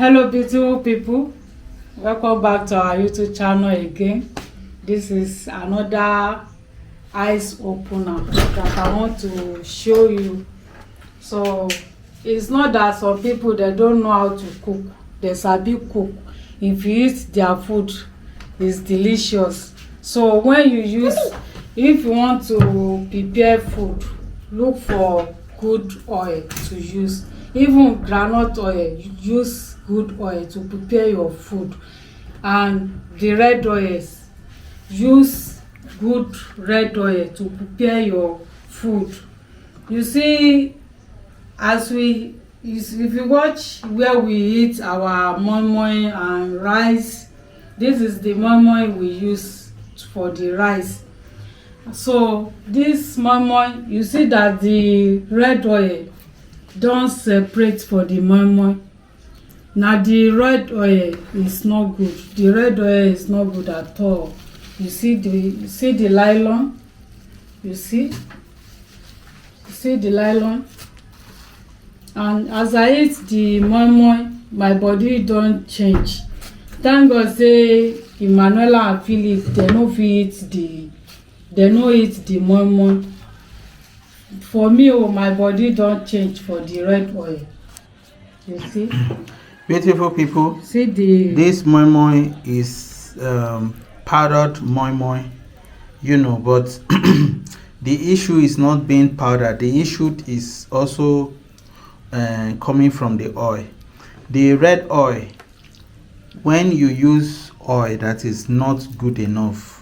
Hello beautiful people, welcome back to our YouTube channel again. This is another eyes opener that I want to show you. So it's not that some people they don't know how to cook, they sabi cook. If you eat their food, it's delicious. So when you use, if you want to prepare food, look for good oil to use. Even groundnut oil, use good oil to prepare your food. And the red oils, use good red oil to prepare your food. You see, if you watch where we eat our moi moi and rice, this is the moi moi we use for the rice. So this moi moi, you see that the red oil don separate for the moi moi. Now the red oil is not good. The red oil is not good at all. You see the nylon. You see the nylon. And as I eat the moi moi, my body don't change. Thank God say Emmanuela and Philip they no eat the moi moi. For me, my body don't change for the red oil. You see? Beautiful people, See this moi moi is powdered moi moi, but the issue is not being powdered. The issue is also coming from the oil. The red oil, when you use oil that is not good enough,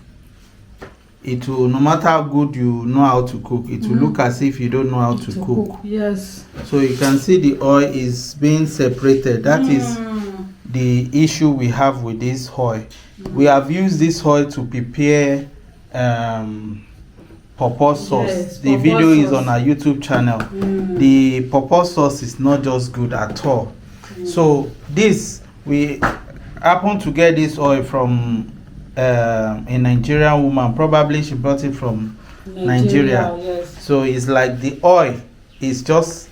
it will, no matter how good you know how to cook, it will look as if you don't know how to cook. Yes. So you can see the oil is being separated. That is the issue we have with this oil. We have used this oil to prepare pawpaw sauce. Yes, the pawpaw video is sauce on our YouTube channel. The pawpaw sauce is not just good at all. So this, we happen to get this oil from a Nigerian woman. Probably she brought it from Nigeria. Yes. So it's like the oil is just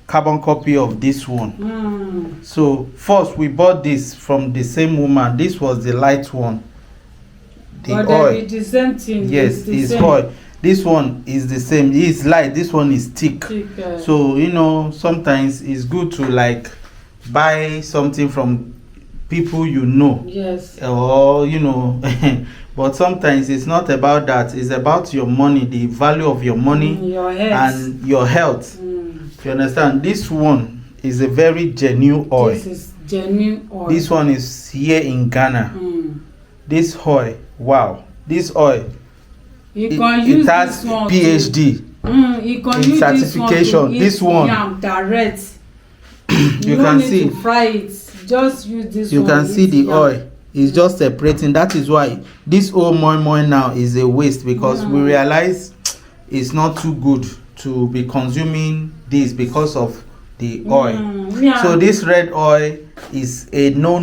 carbon copy of this one. So first we bought this from the same woman. This was the light one. The but oil, the same thing. yes, is oil. This one is the same. It's light. This one is thick. So sometimes it's good to like buy something from people yes, or but sometimes it's not about that. It's about your money, the value of your money, your health. and your health. You understand? This one is a very genuine oil. This is genuine oil. This one is here in Ghana. This oil, wow, this oil, you can use it has this one PhD you can use certification. This one to eat yam direct. You can don't need see to fry it. Just use this you one. can see the yam. oil is just separating. That is why this whole moi moi now is a waste, because we realize it's not too good to be consuming this because of the oil. So this red oil is a no.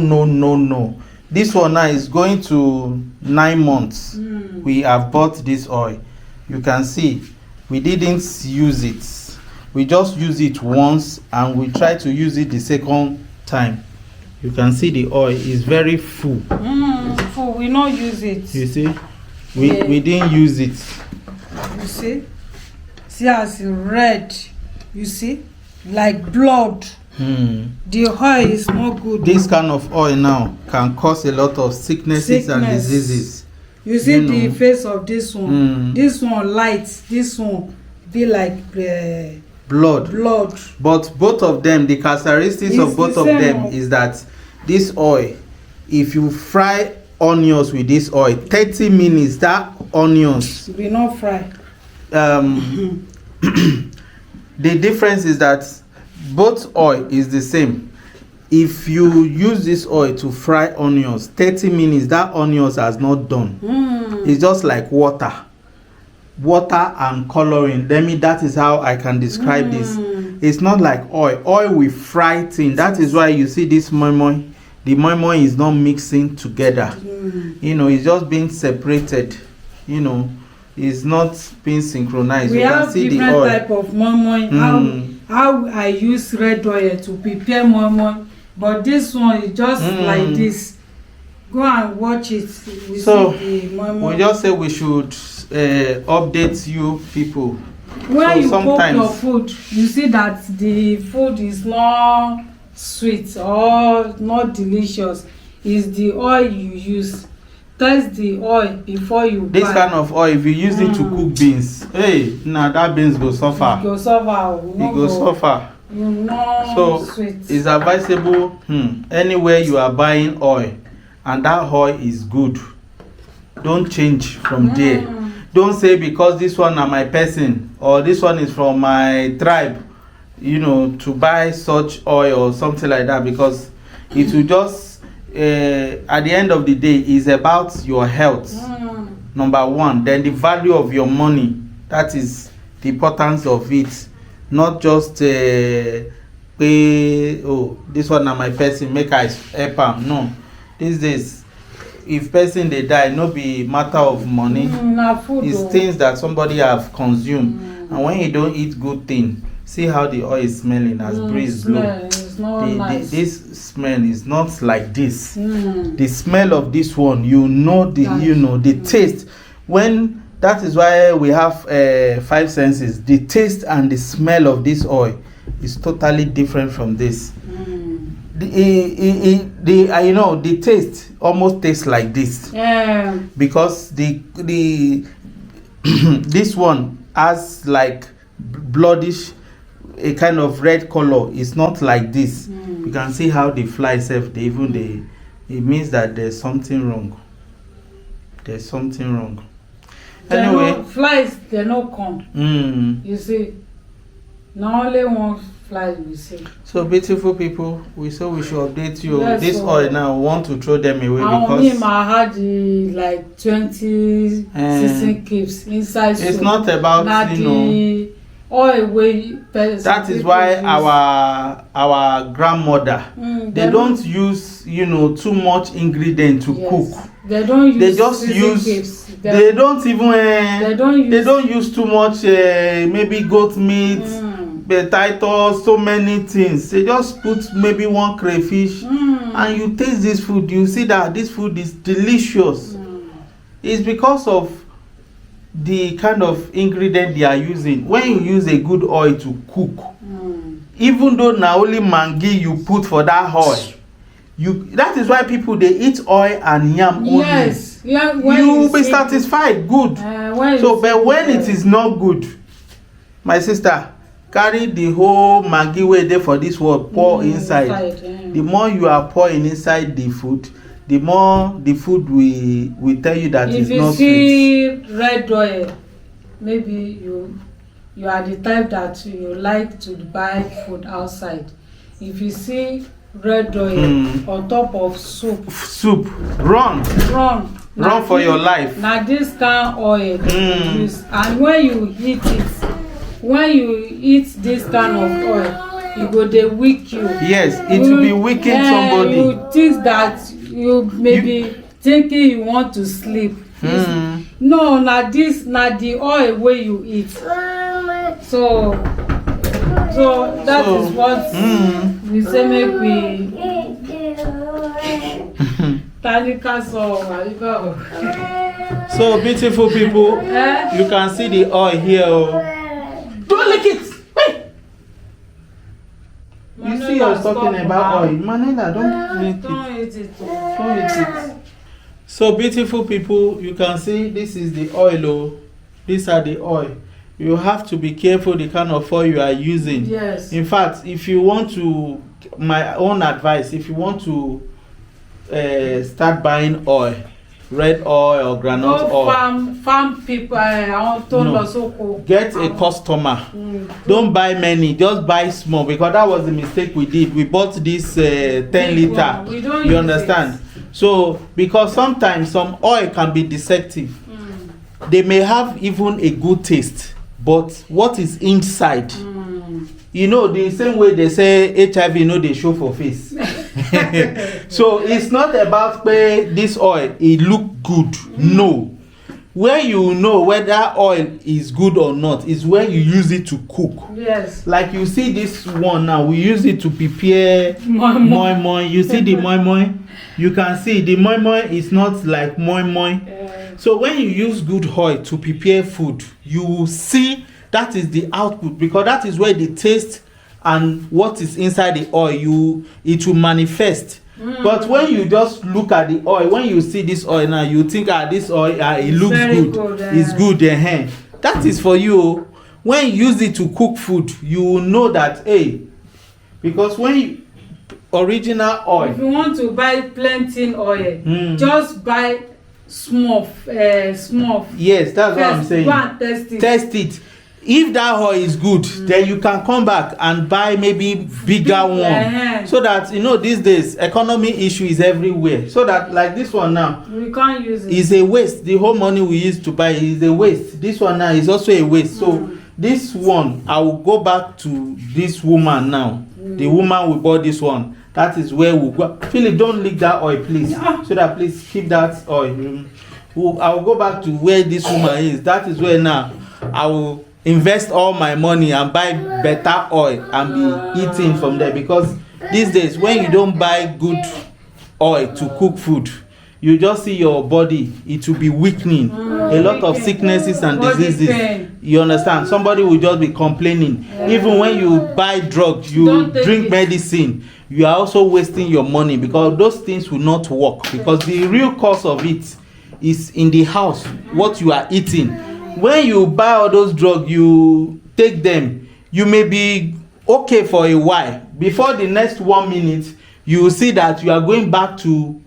This one now is going to 9 months. We have bought this oil. You can see we didn't use it. We just use it once and we try to use it the second time. You can see the oil is very full. Full. We not use it. You see, we didn't use it. You see as red. You see, like blood. The oil is not good. This kind of oil now can cause a lot of sicknesses and diseases. You see the face of this one. This one light. This one be like blood. But both of them, the characteristics of both of them is that this oil, if you fry onions with this oil 30 minutes, that onions will not fry. The difference is that both oil is the same. If you use this oil to fry onions 30 minutes, that onions has not done. It's just like water and coloring. That is how I can describe this. It's not like oil will fry things. That is why you see this moi moi, the moi moi is not mixing together. It's just being separated. It's not being synchronized. We you have can see different the oil. type of moi moi. How I use red oil to prepare moi moi but this one is just like this. Go and watch it. So we just say we should update you people. When so you sometimes cook your food, you see that the food is not sweet or not delicious. It's the oil you use. Test the oil before you this buy. kind of oil, if you use it to cook beans, hey, that beans go suffer. It go suffer. It go suffer. So sweet. it's advisable anywhere you are buying oil and that oil is good, don't change from there. Don't say because this one na my person or this one is from my tribe, to buy such oil or something like that, because it will just at the end of the day is about your health. Number one, then the value of your money. That is the importance of it. Not just this one na my person, make I help am. No, these days if person dey die, no be matter of money. It's things that somebody have consumed. And when you don't eat good thing, see how the oil is smelling as breeze blow. This smell is not like this. The smell of this one, the taste. When that is why we have 5 senses. The taste and the smell of this oil is totally different from this. The taste almost tastes like this. Because the this one has like bloodish, a kind of red color. It's not like this. You can see how the fly itself, it means that there's something wrong. There's something wrong. Anyway, flies they no come. You see, not only one fly we see. So beautiful people, we should update you. Yes, this oil now, we want to throw them away because him I had like 20 16 clips inside. It's not about oil way. That is why our grandmother they don't use too much ingredient to cook. They don't use. They just use. They don't even. They don't use too much. Maybe goat meat, potato, so many things. They just put maybe one crayfish, and you taste this food. You see that this food is delicious. It's because of the kind of ingredient they are using. When you use a good oil to cook, even though na only mangi you put for that oil, that is why people they eat oil and yam only. Yes, yeah, you will be satisfied. Good. But when it is not good, my sister, carry the whole mangi way there for this world, pour inside. The more you are pouring inside the food, the more the food will tell you that it's not sweet. If you see red oil, maybe you are the type that you like to buy food outside. If you see red oil on top of soup, run for your life. Now this kind of oil you use, and when you eat this kind of oil, you go dey weak you. Yes, it will be weakening somebody. You think that you maybe thinking you want to sleep. No, na the oil wey you eat. So that is what we say make we So beautiful people, you can see the oil here. Don't lick it. You see, I was talking about oil. Manila, don't eat it. Don't eat it. So beautiful people, you can see this is the oil. These are the oil. You have to be careful the kind of oil you are using. Yes. In fact, if you want to, my own advice, if you want to start buying oil, red oil or groundnut oil. Farm people, get a customer. Don't buy many, just buy small, because that was the mistake we did. We bought this 10 liter. You understand? So because sometimes some oil can be deceptive. They may have even a good taste, but what is inside? The same way they say HIV they show for face. So it's not about this oil, it look good. No. where you know whether oil is good or not is when you use it to cook. Yes. Like you see this one now, we use it to prepare moi moi. You see the moi moi, you can see the moi moi is not like moi moi. So when you use good oil to prepare food, you will see that is the output, because that is where the taste and what is inside the oil it will manifest. But when you just look at the oil, when you see this oil now, you think this oil it looks good, it's good. That is for you. When you use it to cook food, you will know that because when you, original oil. If you want to buy plenty oil, just buy small. Yes, that's what I'm saying. Go and test it. Test it. If that oil is good, then you can come back and buy maybe bigger one. So that these days economy issue is everywhere. So that like this one now, we can't use it. Is a waste. The whole money we used to buy is a waste. This one now is also a waste. So this one, I will go back to this woman now. The woman we bought this one. That is where we go. Philip, don't leak that oil, please. So that please keep that oil. I will go back to where this woman is. That is where now I will invest all my money and buy better oil and be eating from there. Because these days when you don't buy good oil to cook food, you just see your body, it will be weakening. A lot of sicknesses and diseases. You understand? Somebody will just be complaining. Even when you buy drugs, you drink medicine, you are also wasting your money, because those things will not work, because the real cause of it is in the house, what you are eating. When you buy all those drugs, you take them, you may be okay for a while. Before the next 1 minute, you will see that you are going back to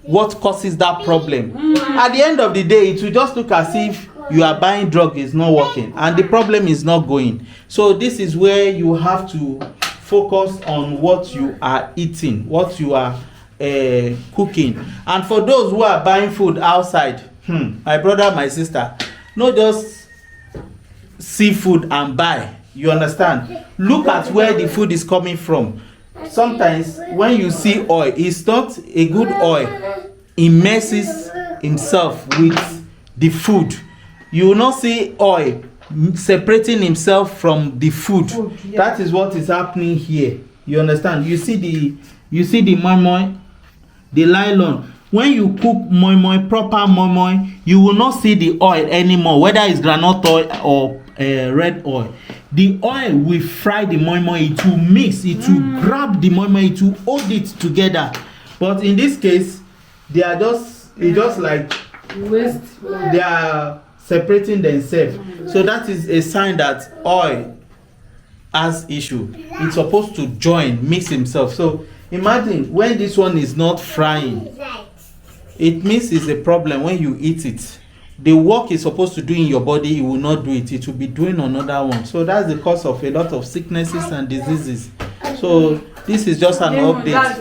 what causes that problem. At the end of the day, it will just look as if you are buying drug is not working and the problem is not going. So this is where you have to focus on what you are eating, what you are cooking. And for those who are buying food outside, my brother, my sister, not just see food and buy. You understand? Look at where the food is coming from. Sometimes when you see oil, it's not a good oil. He messes himself with the food. You will not see oil separating himself from the food. That is what is happening here. You understand? You see the moi moi, the nylon. When you cook moi moi, proper moi moi, you will not see the oil anymore, whether it's groundnut oil or red oil. The oil will fry the moi moi, it will mix, it will grab the moi moi, it will hold it together. But in this case, they are just like waste. They are separating themselves. So that is a sign that oil has issue. It's supposed to join, mix himself. So imagine when this one is not frying, it means it's a problem when you eat it. The work is supposed to do in your body, it will not do it. It will be doing another one. So that's the cause of a lot of sicknesses and diseases. So this is just an update. That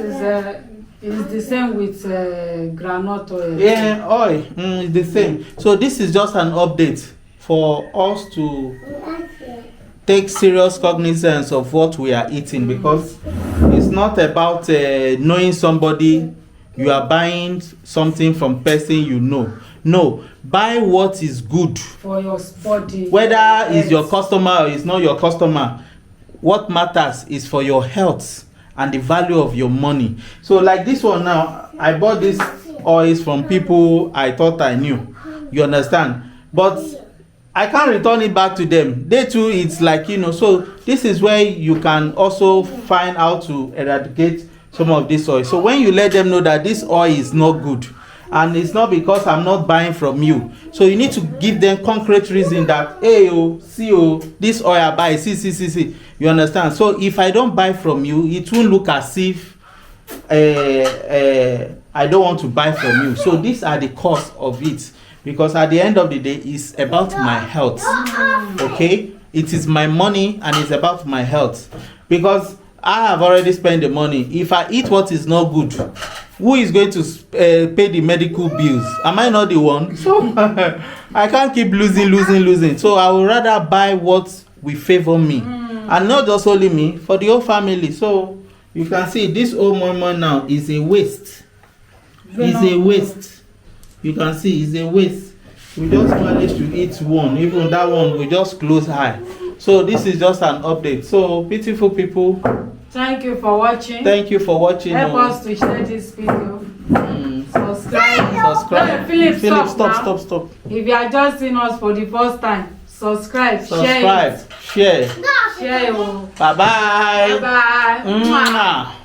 is the same with groundnut oil. Yeah, oil, it's the same. So this is just an update for us to take serious cognizance of what we are eating, because it's not about knowing somebody. You are buying something from person you know. No, buy what is good for your body. Whether it's your customer or it's not your customer, what matters is for your health and the value of your money. So like this one now, I bought this oils from people I thought I knew. You understand? But I can't return it back to them. They too, it's like, so this is where you can also find how to eradicate some of this oil. So when you let them know that this oil is not good, and it's not because I'm not buying from you, so you need to give them concrete reason that, hey, this oil I buy, see. You understand? So if I don't buy from you, it won't look as if I don't want to buy from you. So these are the cause of it, because at the end of the day, it's about my health. Okay, it is my money and it's about my health, because I have already spent the money. If I eat what is not good, who is going to pay the medical bills? Am I not the one? So I can't keep losing. So I would rather buy what will favor me, and not just only me, for the whole family. So you can see this old mama now is a waste. It's a waste. You can see it's a waste. We just managed to eat one. Even that one we just close eye. So this is just an update. So beautiful people, thank you for watching. thank you for watching. Help us to share this video. Subscribe. Philip, Stop. Stop. If you are just seeing us for the first time, subscribe. Share. Share. Bye bye. Bye. Mwah.